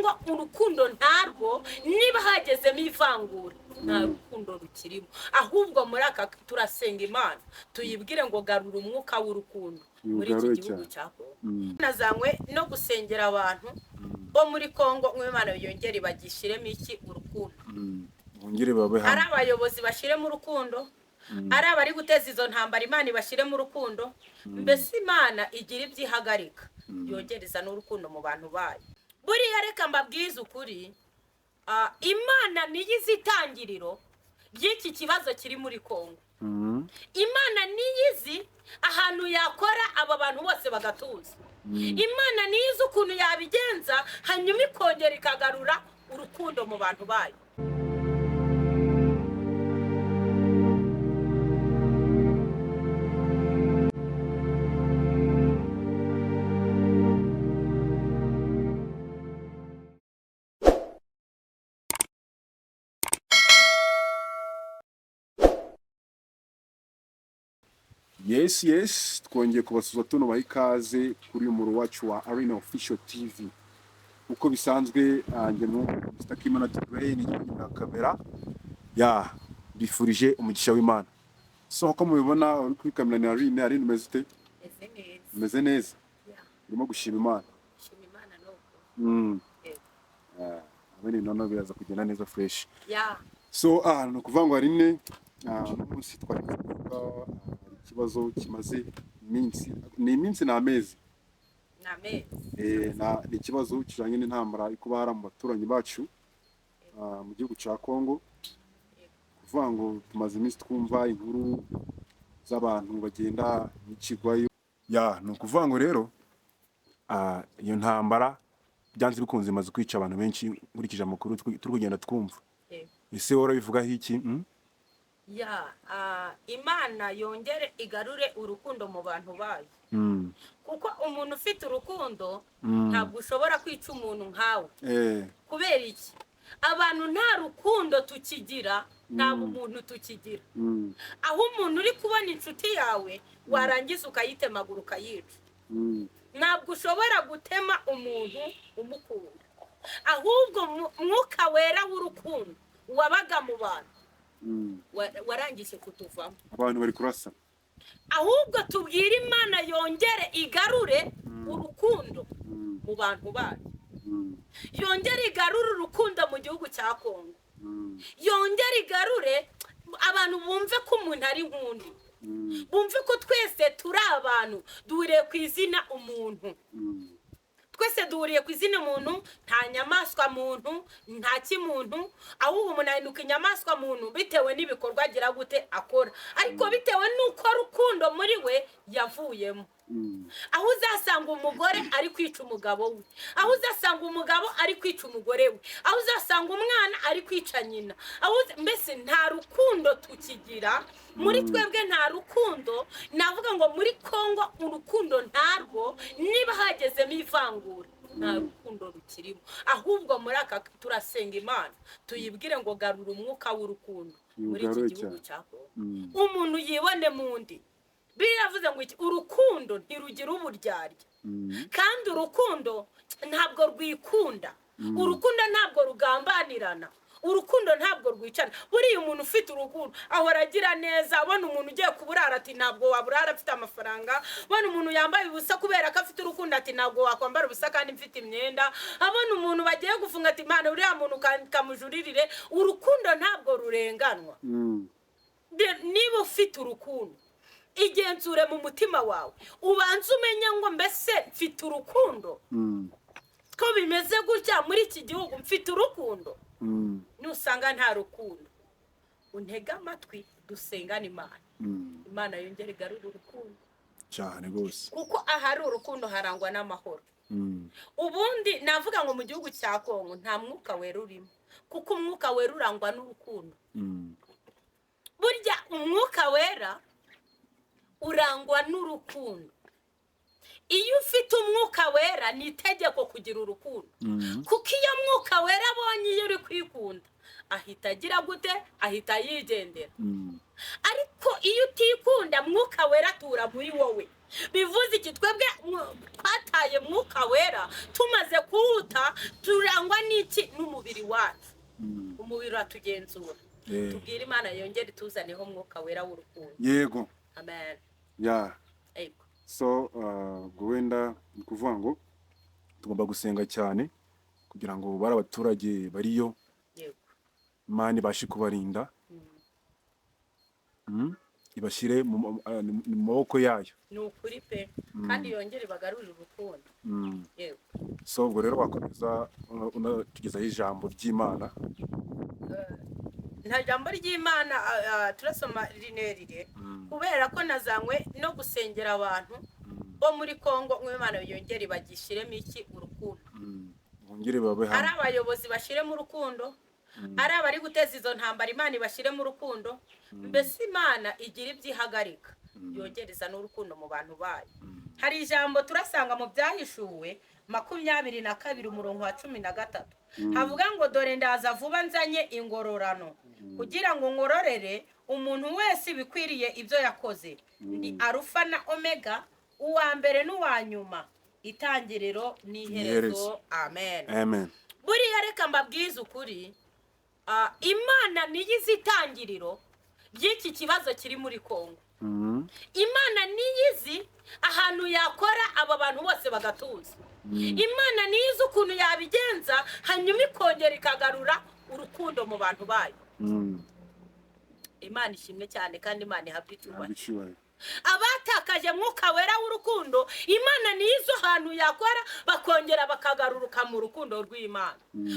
Kongo urukundo ntarwo, niba hagezemo ivangura nta rukundo rukirimo, ahubwo muri aka turasenga Imana tuyibwire ngo garura umwuka w'urukundo muri iki gihugu cya Kongo. Nazanywe no gusengera abantu bo muri Kongo ngo Imana yongere bagishiremo iki urukundo, bongere babe hamwe, ari abayobozi bashiremo urukundo, ari abari guteza izo ntambara Imana ibashiremo urukundo, mbese Imana igira ibyihagarika yongereza n'urukundo mu bantu bayo. Buriya reka mbabwize ukuri, Imana niyo izi itangiriro ry'iki kibazo kiri muri Kongo. Imana niyo izi ahantu yakora aba bantu bose bagatuza. Imana niyo izi ukuntu yabigenza hanyuma ikongera ikagarura urukundo mu bantu bayo. Yes, twongeye kubasuza tuno baha ikaze kuri umuro wacu wa Arena Official TV. Uko bisanzwe njye mu Mr. Kimana Dre ni na kamera. Bifurije umugisha w'Imana. So uko mubibona uri kuri kamera na Arena umeze ute? Meze neza. Urimo gushima Imana. Shima Imana nuko. Abene none biraza kugenda neza fresh. So no kuvuga ngo Arine umunsi twari kuvuga ikibazo kimaze iminsi n'amezi. Ni ikibazo kijanye n'intambara iko bahara mu baturanyi bacu mu gihugu cya Kongo. Kuvuga ngo tumaze iminsi twumva inkuru z'abantu bagenda n'ikigwayo. No kuvuga ngo rero iyo ntambara byanze bikunze imaze kwica abantu benshi nkurikije amakuru turi kugenda twumva. Ese wora bivugaho iki? Imana yongere igarure urukundo mu bantu bayo. Kuko umuntu ufite urukundo ntabwo ushobora kwica umuntu nkawe. Kubera iki? Abantu nta rukundo tukigira, nta umuntu tukigira. Aho umuntu uri kubona inshuti yawe warangiza ukayitemagura ukayica. Ntabwo ushobora gutema umuntu umukunda. Ahubwo mwuka wera w'urukundo wabaga mu bantu warangije kutuvamo. Abantu bari kurasa. Ahubwo tubwire Imana yongere igarure urukundo mu bantu bayo. Yongere igarure urukundo mu gihugu cya Kongo. Yongere igarure abantu bumve ko umuntu ari nk'undi. Bumve ko twese turi abantu duhuriye ku izina umuntu. Twese duhuriye ku izina umuntu, nta nyamaswa muntu, nta kimuntu, ahubwo umuntu ahinduka inyamaswa muntu bitewe n'ibikorwa agira gute akora, ariko bitewe n'uko rukundo muri we yavuyemo. Aho uzasanga umugore ari kwica umugabo we, aho uzasanga umugabo ari kwica umugore we, aho uzasanga umwana ari kwica nyina, mbese nta rukundo tukigira. Muri twebwe nta rukundo. Navuga ngo muri Kongo urukundo ntarwo, niba hagezemo ivangura nta rukundo rukirimo, ahubwo muri aka turasenga Imana tuyibwire ngo garura umwuka w'urukundo muri iki gihugu cya Kongo. Umuntu yibone mundi. Biravuze ngo urukundo ntirugira uburyarya, kandi urukundo ntabwo rwikunda, urukundo ntabwo rugambanirana, urukundo ntabwo rwicana. Buriya umuntu ufite urukundo ahora agira neza. Abona umuntu ugiye kuburara ati ntabwo waburara afite amafaranga. Abona umuntu yambaye ubusa kubera ko afite urukundo ati ntabwo wakwambara ubusa kandi mfite imyenda. Abona umuntu bagiye gufunga ati Imana uriya muntu kamujuririre. Urukundo ntabwo rurenganwa. Niba ufite urukundo igenzure mu mutima wawe, ubanze umenye ngo mbese mfite urukundo. Ko bimeze gutya muri iki gihugu mfite urukundo. Nusanga nta rukundo, untega amatwi dusengane Imana. Imana yongere igarure urukundo cyane gose, kuko ahari urukundo harangwa n'amahoro. Ubundi navuga ngo mu gihugu cya Kongo nta mwuka wera urimo, kuko umwuka wera urangwa n'urukundo. Burya umwuka wera urangwa n'urukundo. Iyo ufite umwuka wera ni itegeko kugira urukundo, kuko iyo mwuka wera abonye iyo uri kwikunda ahita agira gute, ahita yigendera. Ariko iyo utikunda mwuka wera atura muri wowe. bivuze iki twebwe twataye mwuka wera tumaze kuwuta turangwa n'iki n'umubiri wacu umubiri uratugenzura tubwire imana yongere tuzaneho mwuka wera w'urukundo yego amen yego so wenda ni kuvuga ngo tugomba gusenga cyane kugira ngo bari abaturage bariyo Imana ibashe kubarinda ibashyire mu maboko yayo ni ukuri pe kandi yongere bagarurire urukundo yego so ubwo rero wakomeza unatugezaho ijambo ry'Imana nta jambo ry'Imana turasoma rinерire kubera ko nazanywe no gusengera abantu bo muri Kongo Imana yongere bagishiremo iki urukundo bongere babe hamwe ari abayobozi bashiremo urukundo ari abari guteza izo ntambara Imana ibashiremo urukundo mbese Imana igira ibyihagarika yongereza n'urukundo mu bantu bayo hari ijambo turasanga mu byahishuwe 22 umurongo wa 13 havuga ngo dore ndaza vuba nzanye ingororano kugira ngo ngororere umuntu wese bikwiriye ibyo yakoze ni Arufa na Omega uwa mbere n'uwa nyuma itangiriro n'iherezo amen amen buriya reka mbabwize ukuri Imana niyizi itangiriro ry'iki kibazo kiri muri Kongo Imana niyizi ahantu yakora aba bantu bose bagatuza Imana niyizi ukuntu yabigenza hanyuma ikongera ikagarura urukundo mu bantu bayo Imana ishimwe cyane kandi Imana ihabwa icyubahiro abatakaje mwuka wera w'urukundo Imana niyizo ahantu yakora bakongera bakagaruruka mu rukundo rw'Imana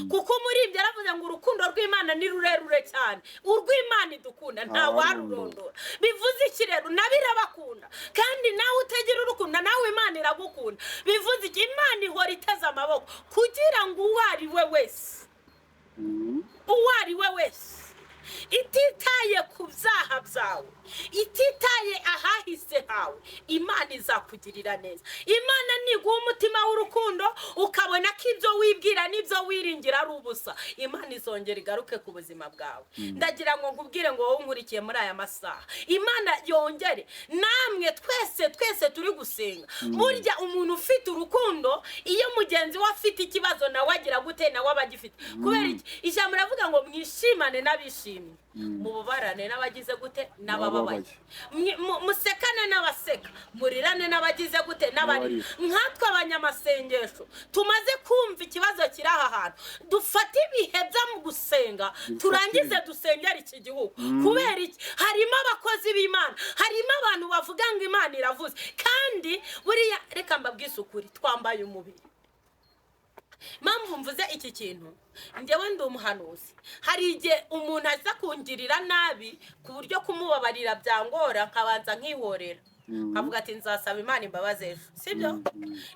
kuko muri ibyo yaravuze ngo urukundo rw'Imana ni rurerure cyane urw'Imana idukunda nta warurondora bivuze iki rero nabirabakunda kandi nawe utagira urukundo nawe Imana iragukunda bivuze iki Imana ihora iteze amaboko kugira ngo uwari we wese ititaye ku byaha byawe ititaye ahahise hawe Imana izakugirira neza Imana niguha umutima w'urukundo ukabona ko ibyo wibwira n'ibyo wiringira ari ubusa Imana izongera igaruke ku buzima bwawe ndagira ngo ngubwire ngo wowe nkurikiye muri aya masaha Imana yongere namwe twese turi gusenga burya umuntu ufite urukundo iyo mugenzi we afite ikibazo nawe agira gute nawe abagifite kubera iki ijambo ravuga ngo mwishimane n'abishimye mububarane n'abagize gute n'abababaye musekane n'abaseka murirane n'abagize gute n'abari nkatwe abanyamasengesho tumaze kumva ikibazo kiri aha hantu dufate ibihe byo mu gusenga turangize dusengera iki gihugu kubera iki harimo abakozi b'Imana harimo abantu bavuga ngo Imana iravuze kandi buriya reka mbabwise ukuri twambaye umubiri mpamvu mvuze iki kintu njyewe ndi umuhanuzi hari igihe umuntu aza kungirira nabi ku buryo kumubabarira byangora nkabanza nkihorera nkavuga ati nzasaba Imana imbabazi ejo sibyo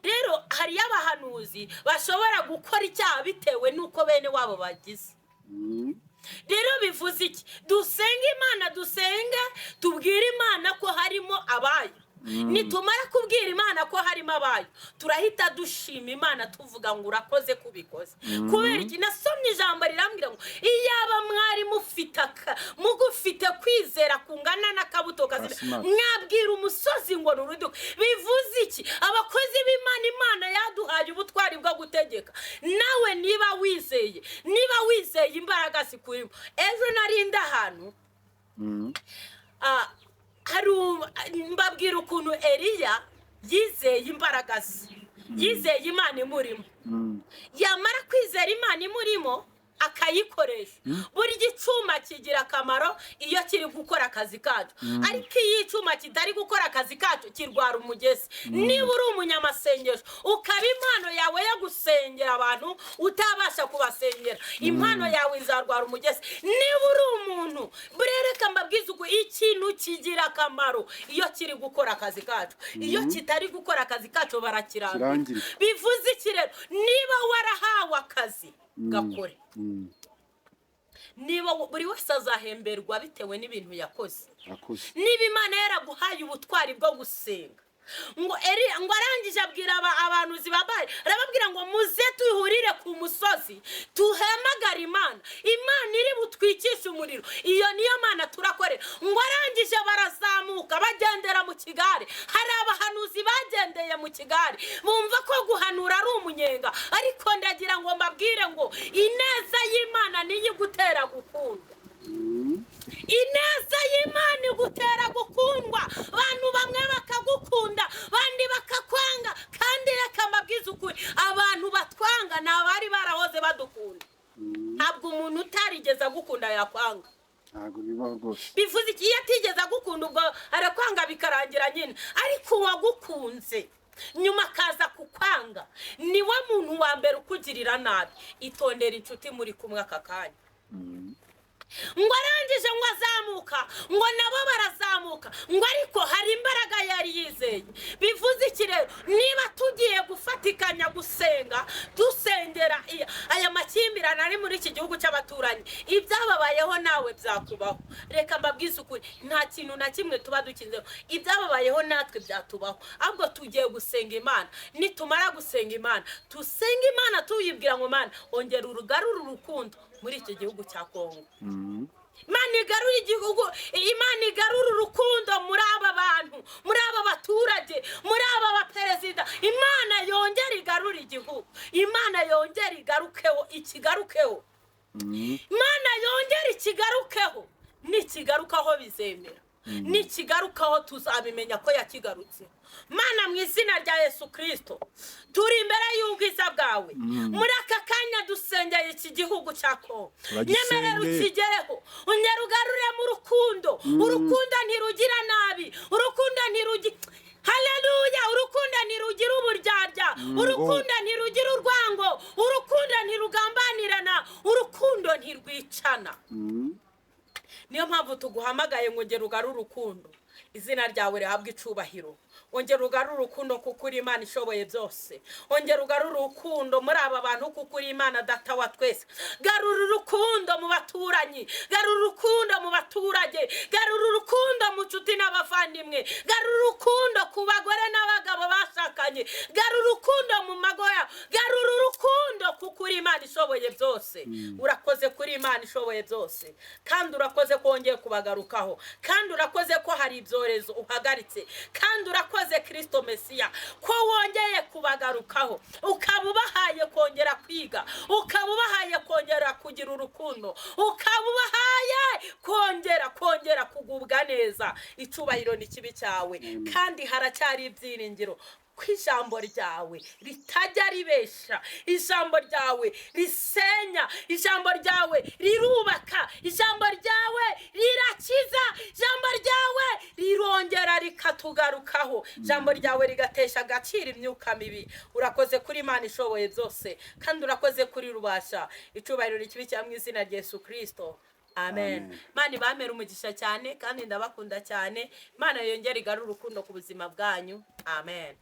rero hari abahanuzi bashobora gukora icyaha bitewe n'uko bene wabo bagize rero bivuze iki dusenge Imana dusenge tubwire Imana ko harimo abayo nitumara kubwira Imana ko harimo abayo turahita dushima Imana tuvuga ngo urakoze kubikoze kubera iki nasomye ijambo rirambwira ngo iyaba mwari mugufite kwizera kungana n'akabuto kazi mwabwira umusozi ngo nuruduke bivuze iki abakozi b'Imana Imana yaduhaye ubutwari bwo gutegeka nawe niba wizeye imbaraga zikurimo ejo narinda ahantu mbabwira ukuntu Eliya yizeye imbaraga ze yizeye Imana imurimo yamara kwizera Imana imurimo akayikoresha buri gicuma kigira akamaro iyo kiri gukora akazi kacu ariko iyo icuma kitari gukora akazi kacu kirwara umugezi niba uri umunyamasengesho ukaba impano yawe yo gusengera abantu utabasha kubasengera impano yawe izarwara umugezi niba uri umuntu burereka mbabwiza uko ikintu kigira akamaro iyo kiri gukora akazi kacu iyo kitari gukora akazi kacu barakirangira bivuze iki rero niba warahawe akazi gakore niba buri wese azahemberwa bitewe n'ibintu yakoze niba Imana yaraguhaye ubutwari bwo gusenga ngo Eliya ngo arangije abwira abantu zibabaye, arababwira ngo muze tuhurire ku musozi tuhamagara Imana iri butwikishe umuriro. Iyo niyo Mana turakorera. Ngo arangije barazamuka bagendera mu kigare. Hari abahanuzi bagendeye mu kigare bumva ko guhanura ari umunyenga, ariko ndagira ngo mbabwire ngo ineza y'Imana niyo igutera gukunda. Ineza y'Imana igutera gukundwa. Abantu bamwe bakagukunda, bandi bakakwanga, kandi reka mbabwize ukuri, abantu batwanga ni abari barahoze badukunda. Ntabwo umuntu utarigeze agukunda yakwanga. ntabwo bibaho rwose. Bivuze iki? Iyo atigeze agukunda ubwo arakwanga bikarangira nyine, ariko uwagukunze nyuma akaza kukwanga niwe muntu wa mbere ukugirira nabi. Itondera inshuti muri kumwe aka kanya. Ngo arangije ngo azamuka, ngo nabo barazamuka, ngo ariko hari imbaraga yari yizeye. Bivuze iki rero? Niba tugiye gufatikanya gusenga, dusengera aya makimbirane ari muri iki gihugu cy'abaturanyi, ibyababayeho nawe byakubaho. Reka mbabwize ukuri, nta kintu na kimwe tuba dukinzeho. Ibyababayeho natwe byatubaho, ahubwo tugiye gusenga Imana. Nitumara gusenga Imana, tusenga Imana tuyibwira ngo Mana ongera urugarura urukundo muri iki gihugu cya Kongo. Imana igarura igihugu, Imana igarura urukundo muri aba bantu, muri aba baturage, muri aba baperezida. Imana yongera igarura igihugu, Imana yongera igarukeho, ikigarukeho. Imana yongera ikigarukeho, nikigarukaho bizemera, nikigarukaho tuzabimenya ko yakigarutse. Mana mu izina rya Yesu Kristo, turi imbere y'ubwiza bwawe. Muri aka kanya dusengeye iki gihugu cya Kongo. Nyemerera ukigereho, unyarugarure mu rukundo. Urukundo ntirugira nabi, urukundo ntirugira haleluya, urukundo ntirugira uburyarya, urukundo ntirugira urwango, urukundo ntirugambanirana, urukundo ntirwicana. Niyo mpamvu tuguhamagaye ngo ngera ugarure urukundo. Izina ryawe rihabwe icubahiro. Ongera ugarure urukundo kuko uri Imana ishoboye byose. Ongera ugarure urukundo muri aba bantu kuko uri Imana data wa twese. Garura urukundo mu baturanyi, garura urukundo mu baturage, garura urukundo mu nshuti n'abavandimwe, garura urukundo ku bagore n'abagabo bashakanye, garura urukundo mu magoya, garura urukundo kuko uri Imana ishoboye byose. Urakoze kuri Imana ishoboye byose, kandi urakoze ko wongeye kubagarukaho, kandi urakoze ko hari ibyorezo uhagaritse, kandi urakoze Kristo Mesiya ko wongeye kubagarukaho, ukaba ubahaye kongera kwiga, ukaba ubahaye kongera kugira urukundo, ukaba ubahaye kongera kugubwa neza. Icubahiro ni kibi cyawe, kandi haracyari ibyiringiro ko ijambo ryawe ritajya ribesha, ijambo ryawe risenya, ijambo ryawe rirubaka, ijambo ryawe rirakiza, ijambo ryawe rirongera rikatugarukaho, ijambo ryawe rigatesha agaciro imyuka mibi. Urakoze kuri Imana ishoboye byose, kandi urakoze kuri rubasha. Icubahiro rikibi cya mu izina rya Yesu Kristo. Amen. Mana ibamere umugisha cyane, kandi ndabakunda cyane. Mana yongera igarura urukundo ku buzima bwanyu. Amen.